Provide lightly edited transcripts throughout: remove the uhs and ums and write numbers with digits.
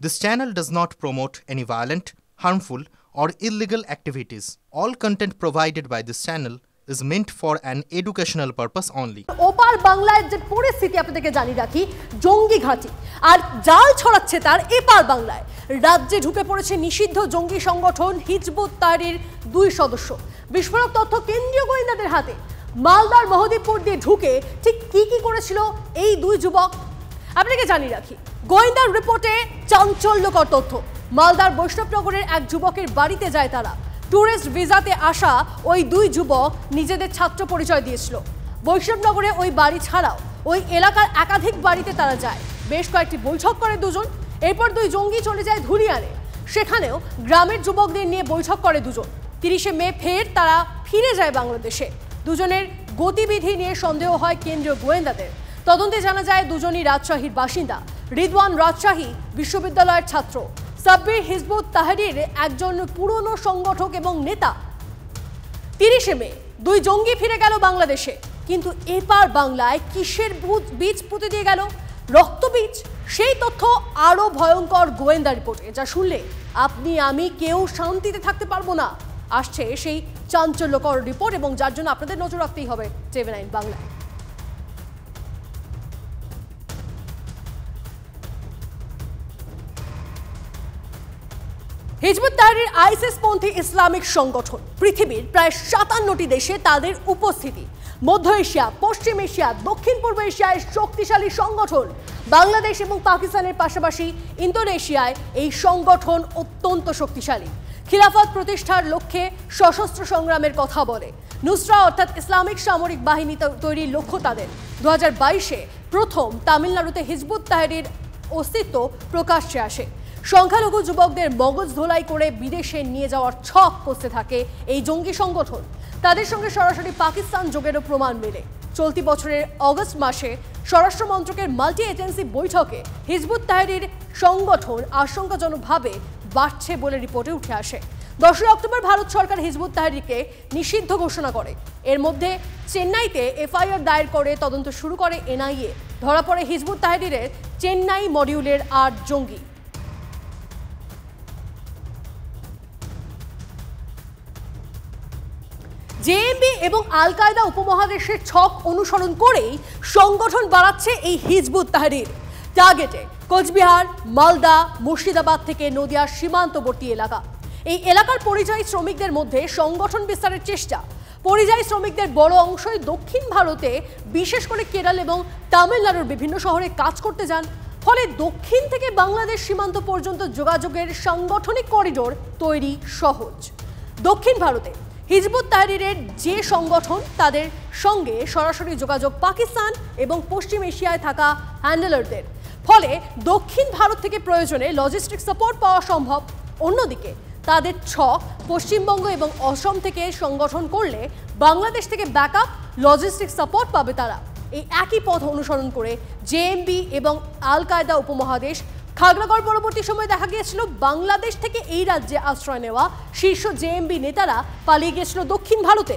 This channel does not promote any violent, harmful, or illegal activities. All content provided by this channel is meant for an educational purpose only. ওপার বাংলায় যে পরিস্থিতি আপনাদেরকে জানিয়ে রাখি, জঙ্গি ঘাঁটি আর জাল ছড়াচ্ছে তার এপার বাংলায়। রাজ্যে ঢুকে পড়েছে নিষিদ্ধ জঙ্গি সংগঠন হিজবুত তাহরির 2 সদস্য। বিস্ফোরক তথ্য কেন্দ্রীয় গোয়েন্দাদের হাতে। মালদার মহদীপুর দিয়ে ঢুকে ঠিক কি করেছিল এই 2 যুবক আপনাকে জানিয়ে রাখি। গোয়েন্দার রিপোর্টে চাঞ্চল্যকর তথ্য। মালদার বৈষ্ণবনগরের এক যুবকের বাড়িতে যায় তারা। ট্যুরিস্ট ভিসাতে আসা ওই 2 যুবক নিজেদের ছাত্র পরিচয় দিয়েছিল। বৈষ্ণবনগরে ওই বাড়ি ছাড়াও ওই এলাকার একাধিক বাড়িতে তারা যায়। বেশ কয়েকটি বৈঠক করে দুজন। এরপর 2 জঙ্গি চলে যায় ধুলিয়ানে। সেখানেও গ্রামের যুবকদের নিয়ে বৈঠক করে দুজন। 30শে মে ফের তারা ফিরে যায় বাংলাদেশে। দুজনের গতিবিধি নিয়ে সন্দেহ হয় কেন্দ্রীয় গোয়েন্দাদের। তদন্তে জানা যায় দুজনই রাজশাহীর বাসিন্দা। রিদওয়ান রাজশাহী বিশ্ববিদ্যালয়ের ছাত্র, সাব্বির হিজবুত তাহরির একজন পুরনো সংগঠক এবং নেতা। 30শে মে 2 জঙ্গি ফিরে গেল বাংলাদেশে, কিন্তু এপার বাংলায় কিসের বীজ পুঁতে দিয়ে গেল? রক্তবীজ। সেই তথ্য আরো ভয়ঙ্কর গোয়েন্দা রিপোর্টে, যা শুনলে আপনি আমি কেউ শান্তিতে থাকতে পারবো না। আসছে সেই চাঞ্চল্যকর রিপোর্ট, এবং যার জন্য আপনাদের নজর রাখতেই হবে TV9 বাংলায়। হিজবুত তাহরির আইসিসপন্থী ইসলামিক সংগঠন। পৃথিবীর প্রায় 57টি দেশে তাদের উপস্থিতি। মধ্য এশিয়া, পশ্চিম এশিয়া, দক্ষিণ পূর্ব এশিয়ায় শক্তিশালী সংগঠন। বাংলাদেশ এবং পাকিস্তানের পাশাপাশি ইন্দোনেশিয়ায় এই সংগঠন অত্যন্ত শক্তিশালী। খিলাফত প্রতিষ্ঠার লক্ষ্যে সশস্ত্র সংগ্রামের কথা বলে। নুসরা অর্থাৎ ইসলামিক সামরিক বাহিনী তৈরির লক্ষ্য তাদের। 2022-এ প্রথম তামিলনাড়ুতে হিজবুত তাহরির অস্তিত্ব প্রকাশ্যে আসে। সংখ্যালঘু যুবকদের মগজ ধোলাই করে বিদেশে নিয়ে যাওয়ার ছক কষতে থাকে এই জঙ্গি সংগঠন। তাদের সঙ্গে সরাসরি পাকিস্তান যোগেরও প্রমাণ মেলে। চলতি বছরের অগস্ট মাসে স্বরাষ্ট্র মন্ত্রকের মাল্টি এজেন্সি বৈঠকে হিজবুত তাহরির সংগঠন আশঙ্কাজনকভাবে বাড়ছে বলে রিপোর্টে উঠে আসে। 10 অক্টোবর ভারত সরকার হিজবুত তাহরিরকে নিষিদ্ধ ঘোষণা করে। এর মধ্যে চেন্নাইতে এফআইআর দায়ের করে তদন্ত শুরু করে এনআইএ। ধরা পড়ে হিজবুত তাহরিরের চেন্নাই মডিউলের 8 জঙ্গি। জেএমবি এবং আল কায়দা উপমহাদেশের ছক অনুসরণ করেই সংগঠন বাড়াচ্ছে এই হিজবুত তাহরির। টার্গেটে কোচবিহার, মালদা, মুর্শিদাবাদ থেকে নদিয়ার সীমান্তবর্তী এলাকা। এই এলাকার পরিযায়ী শ্রমিকদের মধ্যে সংগঠন বিস্তারের চেষ্টা। পরিযায়ী শ্রমিকদের বড় অংশই দক্ষিণ ভারতে, বিশেষ করে কেরল এবং তামিলনাড়ুর বিভিন্ন শহরে কাজ করতে যান। ফলে দক্ষিণ থেকে বাংলাদেশ সীমান্ত পর্যন্ত যোগাযোগের সাংগঠনিক করিডোর তৈরি সহজ। দক্ষিণ ভারতে হিজবুত তাহরিরের যে সংগঠন, তাদের সঙ্গে সরাসরি যোগাযোগ পাকিস্তান এবং পশ্চিম এশিয়ায় থাকা হ্যান্ডলারদের। ফলে দক্ষিণ ভারত থেকে প্রয়োজনে লজিস্টিক সাপোর্ট পাওয়া সম্ভব। অন্যদিকে তাদের ছক পশ্চিমবঙ্গ এবং অসম থেকে সংগঠন করলে বাংলাদেশ থেকে ব্যাকআপ লজিস্টিক সাপোর্ট পাবে তারা। এই একই পথ অনুসরণ করে জেএমবি এবং আল কায়দা উপমহাদেশ। খাগড়াগড় পরবর্তী সময় দেখা গিয়েছিল বাংলাদেশ থেকে এই রাজ্যে আশ্রয় নেওয়া শীর্ষ জেএমবি নেতারা পালিয়ে গিয়েছিল দক্ষিণ ভারতে।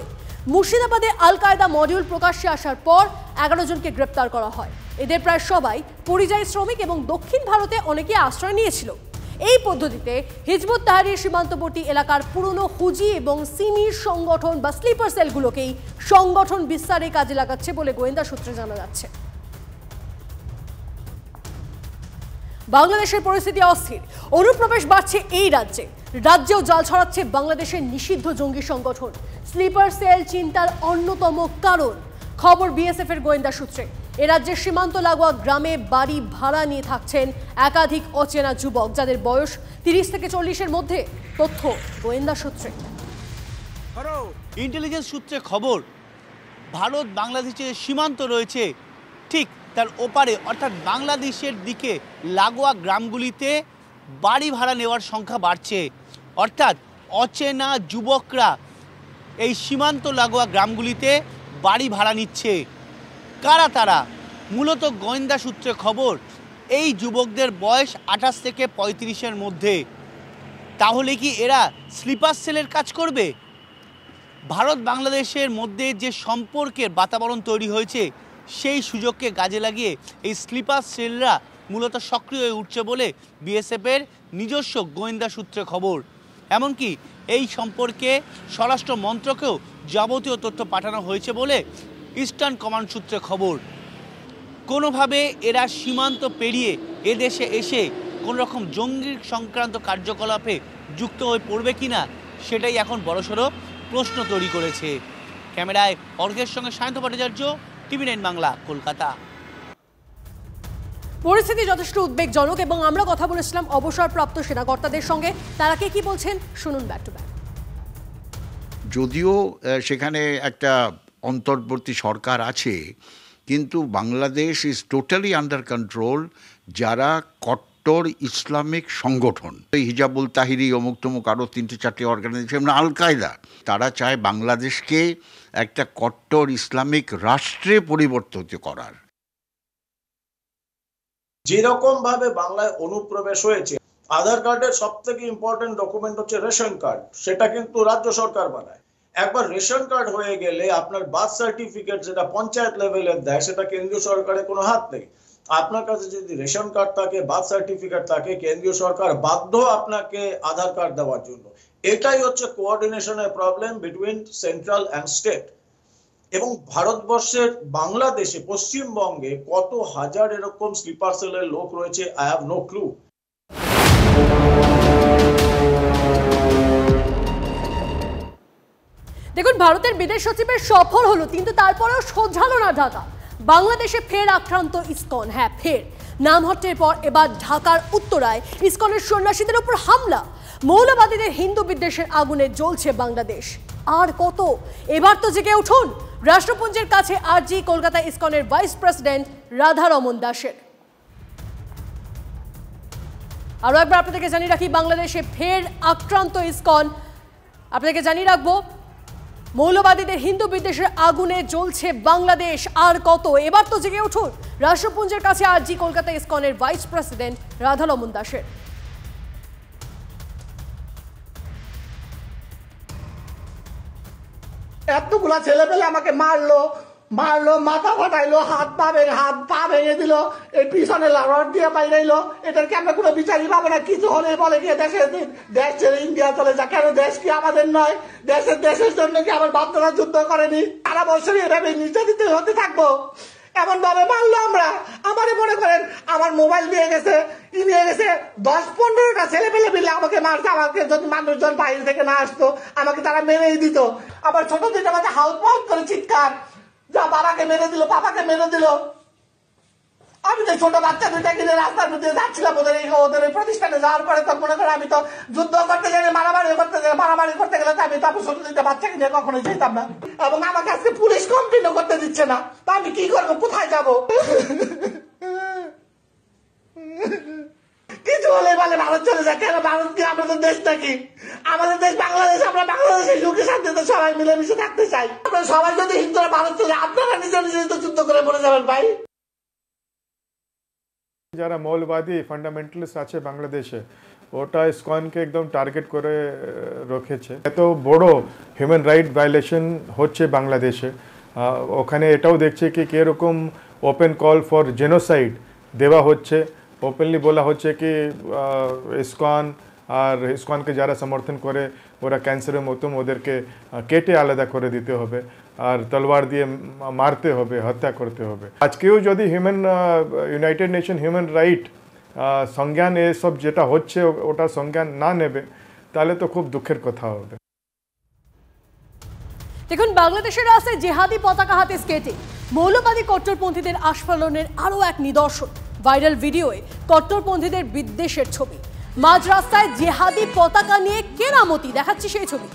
মুর্শিদাবাদে আল কায়দা মডিউল প্রকাশ্যে আসার পর 11 জনকে গ্রেপ্তার করা হয়। এদের প্রায় সবাই পরিযায়ী শ্রমিক এবং দক্ষিণ ভারতে অনেকে আশ্রয় নিয়েছিল। এই পদ্ধতিতে হিজবুত তাহরির সীমান্তবর্তী এলাকার পুরনো হুজি এবং সিমির সংগঠন বা স্লিপার সেলগুলোকেই সংগঠন বিস্তারে কাজে লাগাচ্ছে বলে গোয়েন্দা সূত্রে জানা যাচ্ছে। বাংলাদেশের পরিস্থিতি অস্থির। অনুপ্রবেশ বাড়ছে এই রাজ্যে। রাজ্যেও জাল ছড়াচ্ছে বাংলাদেশের নিষিদ্ধ জঙ্গি সংগঠন। স্লিপার সেল চিন্তার অন্যতম কারণ। খবর বিএসএফ এর গোয়েন্দা সূত্রে। এ রাজ্যের সীমান্ত লাগোয়া গ্রামে বাড়ি ভাড়া নিয়ে থাকছেন একাধিক অচেনা যুবক, যাদের বয়স 30 থেকে 40-এর মধ্যে। তথ্য গোয়েন্দা সূত্রে। ইন্টেলিজেন্স সূত্রে খবর, ভারত বাংলাদেশের সীমান্ত রয়েছে ঠিক তার ওপারে, অর্থাৎ বাংলাদেশের দিকে লাগোয়া গ্রামগুলিতে বাড়ি ভাড়া নেওয়ার সংখ্যা বাড়ছে। অর্থাৎ অচেনা যুবকরা এই সীমান্ত লাগোয়া গ্রামগুলিতে বাড়ি ভাড়া নিচ্ছে। কারা তারা? মূলত গোয়েন্দা সূত্রে খবর, এই যুবকদের বয়স 28 থেকে 35-এর মধ্যে। তাহলে কি এরা স্লিপার সেলের কাজ করবে? ভারত বাংলাদেশের মধ্যে যে সম্পর্কের বাতাবরণ তৈরি হয়েছে, সেই সুযোগকে কাজে লাগিয়ে এই স্লিপার সেলরা মূলত সক্রিয় হয়ে উঠছে বলে বিএসএফের নিজস্ব গোয়েন্দা সূত্রে খবর। এমনকি এই সম্পর্কে স্বরাষ্ট্র মন্ত্রকেও যাবতীয় তথ্য পাঠানো হয়েছে বলে ইস্টার্ন কমান্ড সূত্রে খবর। কোনোভাবে এরা সীমান্ত পেরিয়ে এদেশে এসে কোনো রকম জঙ্গি সংক্রান্ত কার্যকলাপে যুক্ত হয়ে পড়বে কিনা সেটাই এখন বড়সড় প্রশ্ন তৈরি করেছে। ক্যামেরায় অর্ঘের সঙ্গে সায়ন্ত ভট্টাচার্য, TV9 বাংলা, কলকাতা। পরিস্থিতি যথেষ্ট উদ্বেগজনক এবং আমরা কথা বলেছিলাম অবসরপ্রাপ্ত সেনাকর্তাদের সঙ্গে, তারা কি বলছেন শুনুন ব্যাক টু ব্যাক। যদিও সেখানে একটা অন্তর্বর্তী সরকার আছে, কিন্তু Bangladesh is totally under control যারা কট্টর ইসলামিক সংগঠন, হিজাবুল তাহিরি, অমুক তমুক আরও 3-4টি অর্গানাইজেশন, আল কায়দা, তারা চায় বাংলাদেশকে একটা কট্টর ইসলামিক রাষ্ট্রে পরিবর্তিত করার। যেরকম ভাবে বাংলায় অনুপ্রবেশ হয়েছে, আধার কার্ডের সব থেকে ইম্পর্টেন্ট ডকুমেন্ট হচ্ছে রেশন কার্ড, সেটা কিন্তু রাজ্য সরকার বানায়। একবার রেশন কার্ড হয়ে গেলে আপনার বার্থ সার্টিফিকেট যেটা পঞ্চায়েত লেভেলের দেয়, সেটা কেন্দ্রীয় সরকারের কোনো হাত নেই। আপনার কাছে যদি রেশন কার্ড থাকে, বার্থ সার্টিফিকেট থাকে, কেন্দ্রীয় সরকার বাধ্য আপনাকে আধার কার্ড দেওয়ার জন্য। এটাই হচ্ছে কোঅর্ডিনেশনের problem between central and state. এবং ভারতবর্ষের বাংলাদেশে পশ্চিমবঙ্গে কত হাজার এরকম স্লিপার সেলের লোক রয়েছে, আই হ্যাভ নো ক্লু। দেখুন, ভারতের বিদেশ সচিবের সফর হলো, কিন্তু তারপরেও সোজালো না ঢাকা। বাংলাদেশে ফের আক্রান্ত ইসকন। হ্যাঁ, ফের নামহট্টের পর এবার ঢাকার উত্তরায় ইসকনের সন্ন্যাসীদের উপর হামলা। মৌলবাদীদের হিন্দু বিদ্বেষের আগুনে জ্বলছে বাংলাদেশ। আর কত? এবার তো জেগে উঠুন। রাষ্ট্রপুঞ্জের কাছে আরজি কলকাতা ইসকনের ভাইস প্রেসিডেন্ট রাধারমন দাসের। আরো একবার আপনাদেরকে জানিয়ে রাখি, বাংলাদেশে ফের আক্রান্ত ইসকন। আপনাদেরকে জানিয়ে রাখবো, মৌলবাদীদের হিন্দু বিদ্বেষের আগুনে জ্বলছে বাংলাদেশ। আর কত? এবার তো জেগে উঠুন। রাষ্ট্রপুঞ্জের কাছে আরজি কলকাতা ইসকনের ভাইস প্রেসিডেন্ট রাধারমন দাসের। এতগুলা ছেলে পেলে আমাকে মারলো, মাথা ফাটাইলো, হাত পা ভেঙে দিল, এই পিছনে রড দিয়ে বাইরাইলো। এটার কি আমরা কোনো বিচারই পাবো না? কিছু হলে বলে গিয়ে দেশ ছেড়ে ইন্ডিয়া চলে যা। কেন? দেশ কি আমাদের নয়? দেশের জন্য কি আমার বাপদাদা যুদ্ধ করেনি? সারা বছরই এভাবে নির্যাতিত হতে থাকবো? এমন ভাবে মারলো আমরা। আমারে মনে করেন আমার মোবাইল নিয়ে গেছে, 10-15টা ছেলে পেলে মিলে আমাকে মারছে। আমাকে যদি মানুষজন বাইরে থেকে না আসতো, আমাকে তারা মেরেই দিত। আবার ছোট দিকে আমাকে হাউস পাউস করে চিৎকার, যা বাবাকে মেরে দিল, বাবাকে মেরে দিল। আমি তো ছোট বাচ্চা দুইটা কিনে রাস্তার মধ্যে যাচ্ছিলাম ওদের প্রতিষ্ঠানে যাওয়ার পরে, তো মনে করে আমি তো যুদ্ধ করতে গেলে মারামারি করতে গেলে আমি তো ছোট দুইটা বাচ্চা কিনে কখনোই যেতাম না। এবং আমার কাছে পুলিশ কমপ্লেনও করতে দিচ্ছে না। তা আমি কি করবো? কোথায় যাবো? কিছু হলে বলে ভারত চলে যায়। কেন? ভারত কি আমাদের দেশ নাকি? আমাদের দেশ বাংলাদেশ। আমরা বাংলাদেশের সুখে শান্তিতে সবাই মিলেমিশে থাকতে চাই। আপনারা সবাই যদি হিন্দুরা ভারত চলে, আপনারা নিজে তো যুদ্ধ করে মরে যাবেন ভাই। যারা মৌলবাদী ফান্ডামেন্টালিস্ট আছে বাংলাদেশে, ওটা ইসকনকে একদম টার্গেট করে রেখেছে। এত বড় হিউম্যান রাইট ভায়োলেশন হচ্ছে বাংলাদেশে। ওখানে এটাও দেখছে কি কিরকম ওপেন কল ফর জেনোসাইড দেওয়া হচ্ছে। ওপেনলি বলা হচ্ছে কি ইসকন আর ইসকনকে যারা সমর্থন করে ওরা ক্যান্সারের মতো, ওদেরকে কেটে আলাদা করে দিতে হবে আর তলোয়ার দিয়ে মারতে হবে, হত্যা করতে হবে। আজকেও যদি ইউনাইটেড নেশন হিউম্যান রাইট সংজ্ঞান এসব যেটা হচ্ছে ওটা সংজ্ঞান না নেবে, তাহলে তো খুব দুঃখের কথা হবে। দেখুন, বাংলাদেশের রাস্তায় জেহাদি পতাকা হাতে স্কেটিং, মৌলবাদী কট্টরপন্থীদের আস্ফালনের আরও এক নিদর্শন। ভাইরাল ভিডিওয়ে কট্টরপন্থীদের বিদ্বেষের ছবি। মাঝ রাস্তায় জেহাদি পতাকা নিয়ে কেরামতি দেখাচ্ছে সেই ছবি।